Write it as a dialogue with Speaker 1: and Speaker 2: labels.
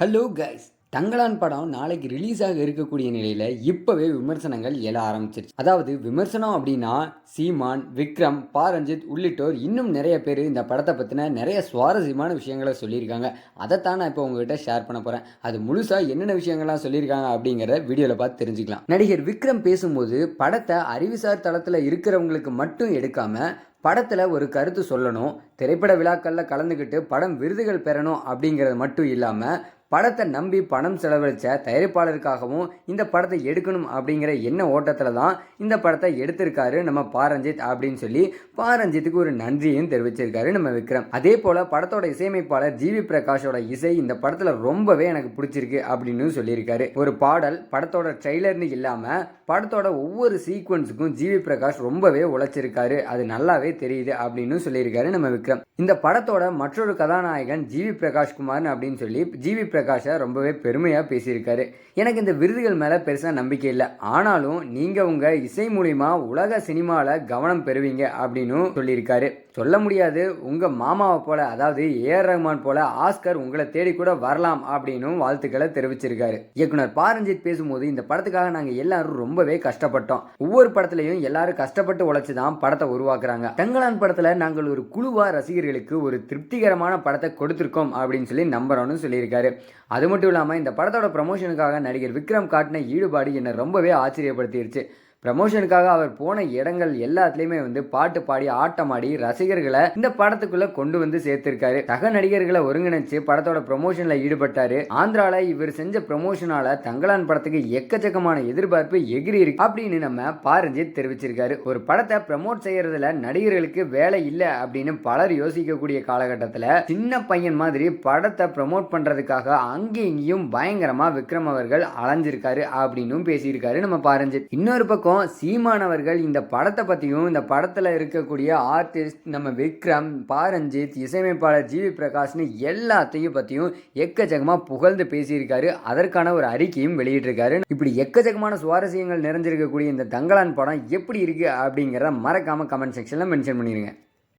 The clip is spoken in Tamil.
Speaker 1: ஹலோ கைஸ், தங்கலான் படம் நாளைக்கு ரிலீஸ் ஆக இருக்கக்கூடிய நிலையில் இப்போவே விமர்சனங்கள் எழ ஆரம்பிச்சிருச்சு. அதாவது விமர்சனம் அப்படின்னா சீமான், விக்ரம், ரஞ்சித் உள்ளிட்டோர் இன்னும் நிறைய பேர் இந்த படத்தை பற்றின நிறைய சுவாரஸ்யமான விஷயங்களை சொல்லியிருக்காங்க. அதைத்தான் நான் இப்போ உங்ககிட்ட ஷேர் பண்ண போகிறேன். அது முழுசாக என்னென்ன விஷயங்கள்லாம் சொல்லியிருக்காங்க அப்படிங்கிறத வீடியோவில் பார்த்து தெரிஞ்சுக்கலாம். நடிகர் விக்ரம் பேசும்போது படத்தை அறிவுசார் தளத்தில் இருக்கிறவங்களுக்கு மட்டும் எடுக்காமல் படத்தில் ஒரு கருத்து சொல்லணும், திரைப்பட விழாக்களில் கலந்துக்கிட்டு படம் விருதுகள் பெறணும் அப்படிங்கிறது மட்டும் இல்லாமல் படத்தை நம்பி பணம் செலவழித்த தயாரிப்பாளருக்காகவும் இந்த படத்தை எடுக்கணும் அப்படிங்கிற எண்ண ஓட்டத்தில் தான் இந்த படத்தை எடுத்திருக்காரு நம்ம ரஞ்சித் அப்படின்னு சொல்லி ரஞ்சித்துக்கு ஒரு நன்றியும் தெரிவிச்சிருக்காரு நம்ம விக்ரம். அதே போல் படத்தோட இசையமைப்பாளர் ஜிவி பிரகாஷோட இசை இந்த படத்தில் ரொம்பவே எனக்கு பிடிச்சிருக்கு அப்படின்னு சொல்லியிருக்காரு. ஒரு பாடல் படத்தோட ட்ரெய்லர்னு இல்லாமல் படத்தோட ஒவ்வொரு சீக்வன்ஸுக்கும் ஜிவி பிரகாஷ் ரொம்பவே உழைச்சிருக்காரு, அது நல்லாவே தெரியுது அப்படின்னு சொல்லியிருக்காரு நம்ம விக்ரம். இந்த படத்தோட மற்றொரு கதாநாயகன் ஜிவி பிரகாஷ் குமார் அப்படின்னு சொல்லி ஜிவி பிரகாஷை ரொம்பவே பெருமையாக பேசியிருக்காரு. எனக்கு இந்த விருதுகள் மேலே பெருசாக நம்பிக்கை இல்லை, ஆனாலும் நீங்கள் உங்கள் இசை மூலிமா உலக சினிமாவில் கவனம் பெறுவீங்க அப்படின்னு சொல்லியிருக்காரு. சொல்ல முடியாது, உங்கள் மாமாவை போல, அதாவது ஏஆர் ரஹ்மான் போல ஆஸ்கர் உங்களை தேடி கூட வரலாம் அப்படின்னு வாழ்த்துக்களை தெரிவிச்சிருக்காரு. இயக்குனர் ரஞ்சித் பேசும்போது இந்த படத்துக்காக நாங்கள் எல்லாரும் ரொம்பவே கஷ்டப்பட்டோம். ஒவ்வொரு படத்துலையும் எல்லாரும் கஷ்டப்பட்டு உழைச்சி தான் படத்தை உருவாக்குறாங்க. தங்கலான் படத்தில் நாங்கள் ஒரு குழுவாக ரசிகர்களுக்கு ஒரு திருப்திகரமான படத்தை கொடுத்துருக்கோம் அப்படின்னு சொல்லி நம்புறோம்னு சொல்லியிருக்காரு. அது மட்டும் இல்லாமல் இந்த படத்தோட ப்ரமோஷனுக்காக நடிகர் விக்ரம் காட்டின ஈடுபாடு என்னை ரொம்பவே ஆச்சரியப்படுத்திடுச்சு. ப்ரமோஷனுக்காக அவர் போன இடங்கள் எல்லாத்துலேயுமே பாட்டு பாடி ஆட்டமாடி ரசிகர்களை இந்த படத்துக்குள்ள கொண்டு வந்து சேர்த்திருக்காரு. சக நடிகர்களை ஒருங்கிணைச்சு படத்தோட ப்ரமோஷன்ல ஈடுபட்டாரு. ஆந்திரால இவர் செஞ்ச ப்ரமோஷனால தங்கலான் படத்துக்கு எக்கச்சக்கமான எதிர்பார்ப்பு எகிரி இருக்கு அப்படின்னு நம்ம ரஞ்சித் தெரிவிச்சிருக்காரு. ஒரு படத்தை ப்ரமோட் செய்யறதுல நடிகர்களுக்கு வேலை இல்லை அப்படின்னு பலர் யோசிக்கக்கூடிய காலகட்டத்தில் சின்ன பையன் மாதிரி படத்தை ப்ரமோட் பண்றதுக்காக அங்கேயும் இங்கேயும் பயங்கரமா விக்ரம் அவர்கள் அலைஞ்சிருக்காரு அப்படின்னு பேசியிருக்காரு நம்ம ரஞ்சித். இன்னொரு பக்கம் சீமான் அவர்கள் இந்த படத்தை பற்றியும் இந்த படத்தில் இருக்கக்கூடிய ஆர்டிஸ்ட் நம்ம விக்ரம், ரஞ்சித், இசையமைப்பாளர் ஜிவி பிரகாஷ்னு எல்லாத்தையும் பற்றியும் எக்கச்சக்கமாக புகழ்ந்து பேசியிருக்காரு. அதற்கான ஒரு அறிக்கையும் வெளியிட்டிருக்காரு. இப்படி எக்கச்சக்கமான சுவாரஸ்யங்கள் நிறைஞ்சிருக்கக்கூடிய இந்த தங்கலான் படம் எப்படி இருக்கு அப்படிங்கிறத மறக்காம கமெண்ட் செக்ஷனில் மென்ஷன் பண்ணிடுங்க.